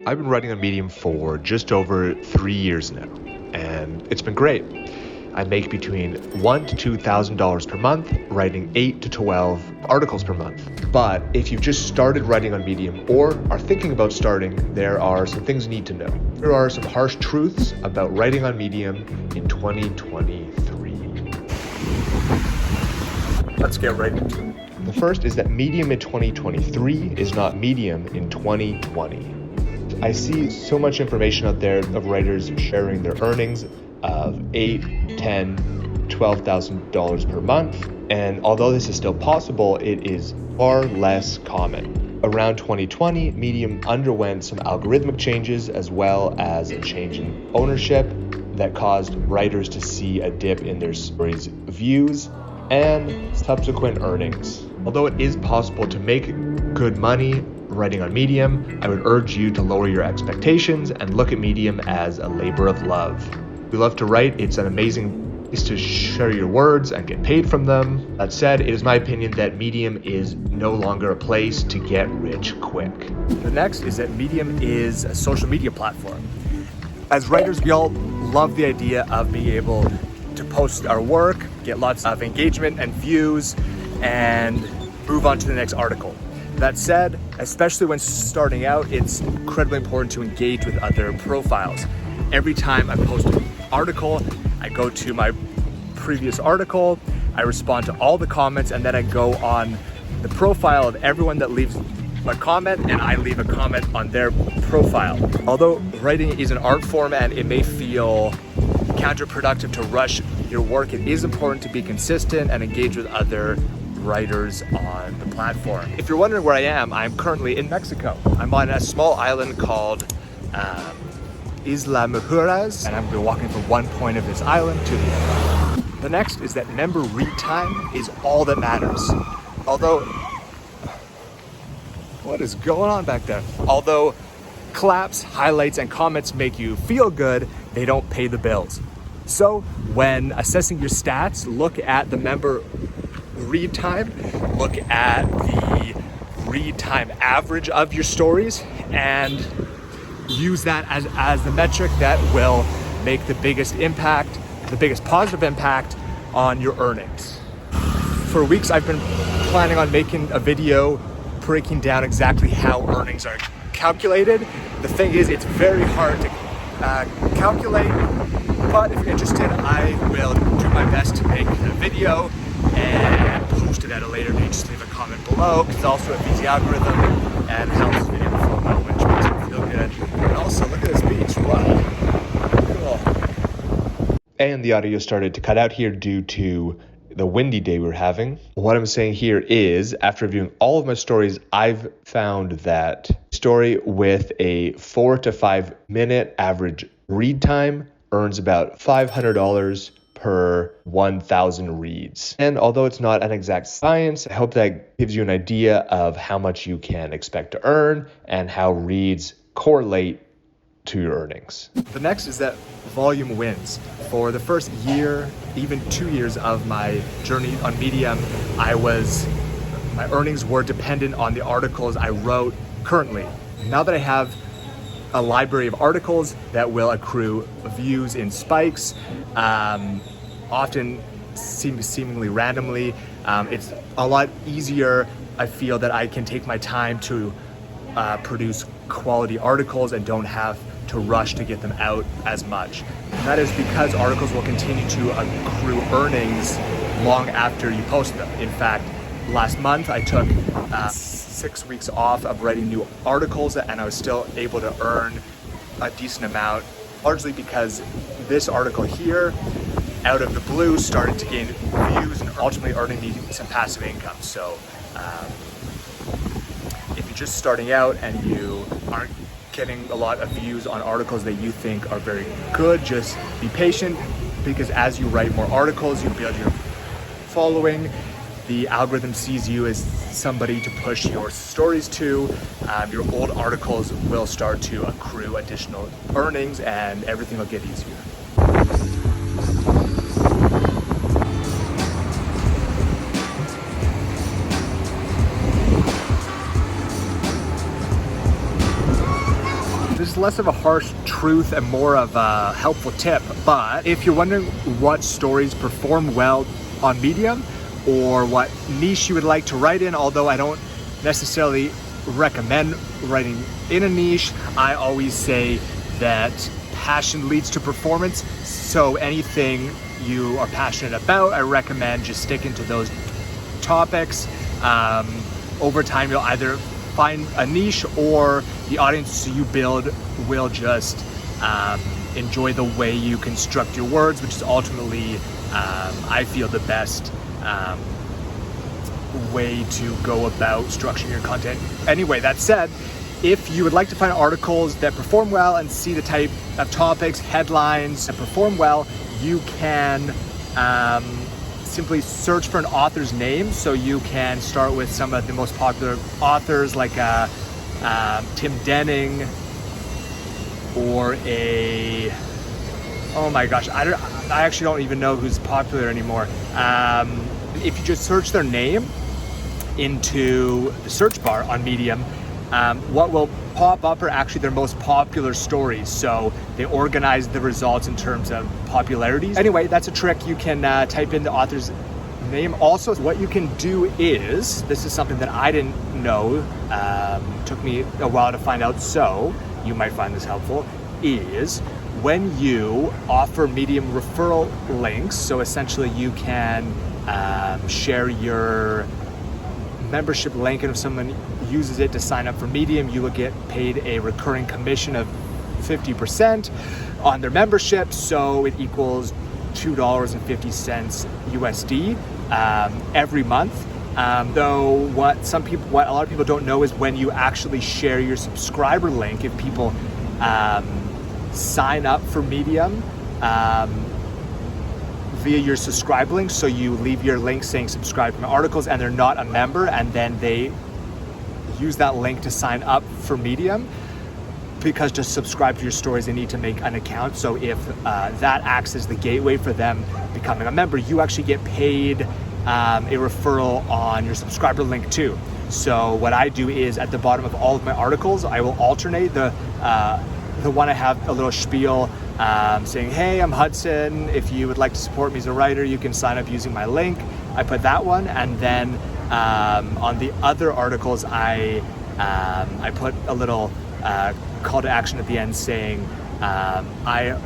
I've been writing on Medium for just over 3 years now, and it's been great. I make between $1,000 to $2,000 per month, writing 8 to 12 articles per month. But if you've just started writing on Medium or are thinking about starting, there are some things you need to know. There are some harsh truths about writing on Medium in 2023. Let's get right into it. The first is that Medium in 2023 is not Medium in 2020. I see so much information out there of writers sharing their earnings of $8,000, $10,000, $12,000 per month. And although this is still possible, it is far less common. Around 2020, Medium underwent some algorithmic changes as well as a change in ownership that caused writers to see a dip in their stories' views and subsequent earnings. Although it is possible to make good money writing on Medium, I would urge you to lower your expectations and look at Medium as a labor of love. We love to write. It's an amazing place to share your words and get paid from them. That said, it is my opinion that Medium is no longer a place to get rich quick. The next is that Medium is a social media platform. As writers, we all love the idea of being able to post our work, get lots of engagement and views, and move on to the next article. That said, especially when starting out, it's incredibly important to engage with other profiles. Every time I post an article, I go to my previous article, I respond to all the comments, and then I go on the profile of everyone that leaves a comment, and I leave a comment on their profile. Although writing is an art form and it may feel counterproductive to rush your work, it is important to be consistent and engage with other writers on the platform. If you're wondering where I am, I'm currently in Mexico. I'm on a small island called Isla Mujeres, and I'm going to be walking from one point of this island to the other. The next is that member read time is all that matters. Although, what is going on back there? Although claps, highlights, and comments make you feel good, they don't pay the bills. So when assessing your stats, look at the member read time, look at the read time average of your stories, and use that as the metric that will make the biggest impact, the biggest positive impact on your earnings. For weeks, I've been planning on making a video breaking down exactly how earnings are calculated. The thing is, it's very hard to calculate, but if you're interested, I will do my best to make a video and post it at a later date. Just leave a comment below, because also it beats the algorithm and helps the video flow well, which makes me feel good. And also, look at this beach. Wow. Cool. And the audio started to cut out here due to the windy day we were having. What I'm saying here is, after reviewing all of my stories, I've found that story with a 4 to 5 minute average read time earns about $500 per 1,000 reads. And although it's not an exact science, I hope that gives you an idea of how much you can expect to earn and how reads correlate to your earnings. The next is that volume wins. For the first year, even 2 years of my journey on Medium, my earnings were dependent on the articles I wrote currently. Now that I have a library of articles that will accrue views in spikes, often seemingly randomly, it's a lot easier. I feel that I can take my time to produce quality articles and don't have to rush to get them out as much. And that is because articles will continue to accrue earnings long after you post them. In fact, last month I took 6 weeks off of writing new articles, and I was still able to earn a decent amount, largely because this article here, out of the blue, started to gain views and ultimately earning me some passive income. So if you're just starting out and you aren't getting a lot of views on articles that you think are very good, just be patient, because as you write more articles, you build your following. The algorithm sees you as somebody to push your stories to. Your old articles will start to accrue additional earnings, and everything will get easier. This is less of a harsh truth and more of a helpful tip, but if you're wondering what stories perform well on Medium or what niche you would like to write in, although I don't necessarily recommend writing in a niche, I always say that passion leads to performance. So anything you are passionate about, I recommend just sticking to those topics. Over time, you'll either find a niche or the audience you build will just enjoy the way you construct your words, which is ultimately, I feel, the best way to go about structuring your content. Anyway, that said, if you would like to find articles that perform well and see the type of topics, headlines that perform well, you can simply search for an author's name. So you can start with some of the most popular authors like Tim Denning or oh my gosh, I actually don't even know who's popular anymore. If you just search their name into the search bar on Medium, what will pop up are actually their most popular stories. So they organize the results in terms of popularities. Anyway, that's a trick. You can type in the author's name. Also, what you can do is, this is something that I didn't know, took me a while to find out, so you might find this helpful, is when you offer Medium referral links, so essentially you can share your membership link, and if someone uses it to sign up for Medium, you will get paid a recurring commission of 50% on their membership, so it equals $2.50 USD every month. Though what a lot of people don't know is when you actually share your subscriber link, if people sign up for Medium via your subscribe link, so you leave your link saying subscribe to my articles and they're not a member, and then they use that link to sign up for Medium, because to subscribe to your stories they need to make an account. So if that acts as the gateway for them becoming a member, you actually get paid a referral on your subscriber link too. So what I do is at the bottom of all of my articles, I will alternate the one I have a little spiel saying, hey, I'm Hudson. If you would like to support me as a writer, you can sign up using my link. I put that one, and then on the other articles, I put a little call to action at the end saying, I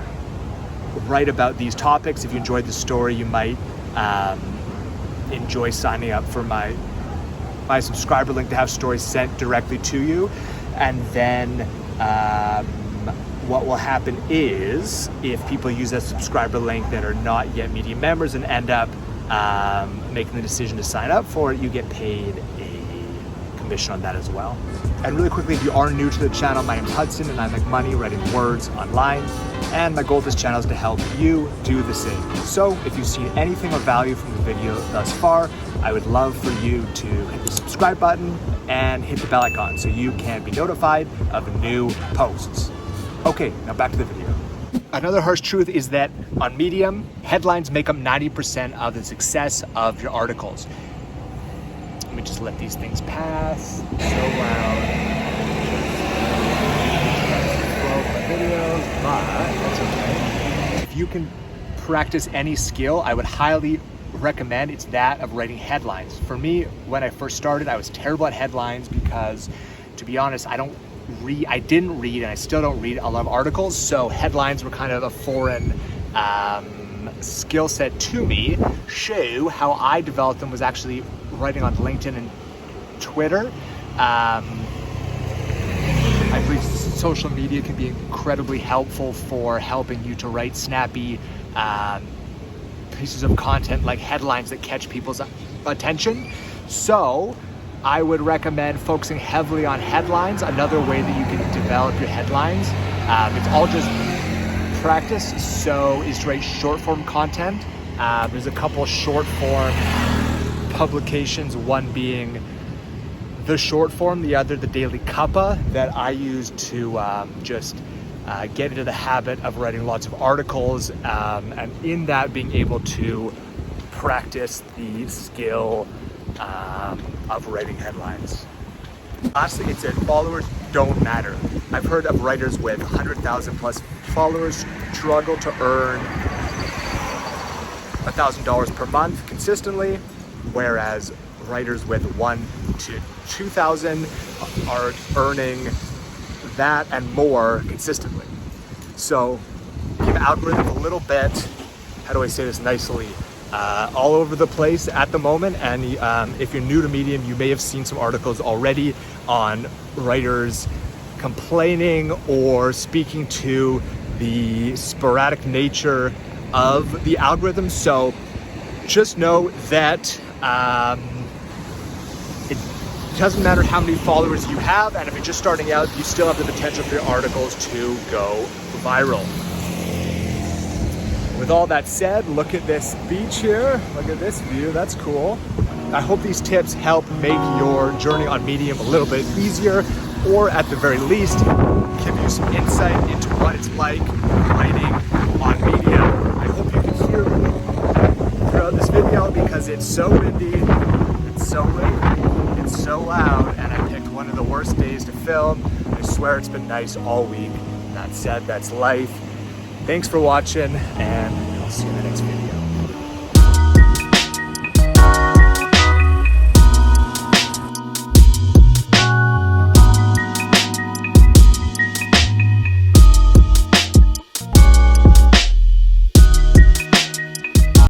write about these topics. If you enjoyed the story, you might enjoy signing up for my subscriber link to have stories sent directly to you. And then what will happen is, if people use that subscriber link that are not yet Medium members and end up making the decision to sign up for it, you get paid a commission on that as well. And really quickly, if you are new to the channel, my name's Hudson and I make money writing words online. And my goal of this channel is to help you do the same. So if you've seen anything of value from the video thus far, I would love for you to hit the subscribe button and hit the bell icon so you can be notified of new posts. Okay, now back to the video. Another harsh truth is that on Medium, headlines make up 90% of the success of your articles. Let me just let these things pass. So loud. Videos, but that's okay. If you can practice any skill, I would highly recommend it's that of writing headlines. For me, when I first started, I was terrible at headlines because, to be honest, I didn't read and I still don't read a lot of articles, so headlines were kind of a foreign skill set to me. So how I developed them was actually writing on LinkedIn and Twitter. I believe social media can be incredibly helpful for helping you to write snappy pieces of content like headlines that catch people's attention. So I would recommend focusing heavily on headlines. Another way that you can develop your headlines, it's all just practice, so is to write short form content. There's a couple short form publications, one being the short form, the other the Daily Cuppa, that I use to just get into the habit of writing lots of articles, and in that being able to practice the skill of writing headlines. Lastly, it said followers don't matter. I've heard of writers with 100,000 plus followers struggle to earn $1,000 per month consistently, whereas writers with 1 to 2,000 are earning that and more consistently. So the algorithm a little bit, how do I say this nicely, all over the place at the moment. And if you're new to Medium, you may have seen some articles already on writers complaining or speaking to the sporadic nature of the algorithm. So just know that it doesn't matter how many followers you have, and if you're just starting out, you still have the potential for your articles to go viral. With all that said, look at this beach here. Look at this view, that's cool. I hope these tips help make your journey on Medium a little bit easier, or at the very least, give you some insight into what it's like writing on Medium. I hope you can hear me throughout this video because it's so windy, it's so rainy, it's so loud, and I picked one of the worst days to film. I swear it's been nice all week. That said, that's life. Thanks for watching, and I'll see you in the next video.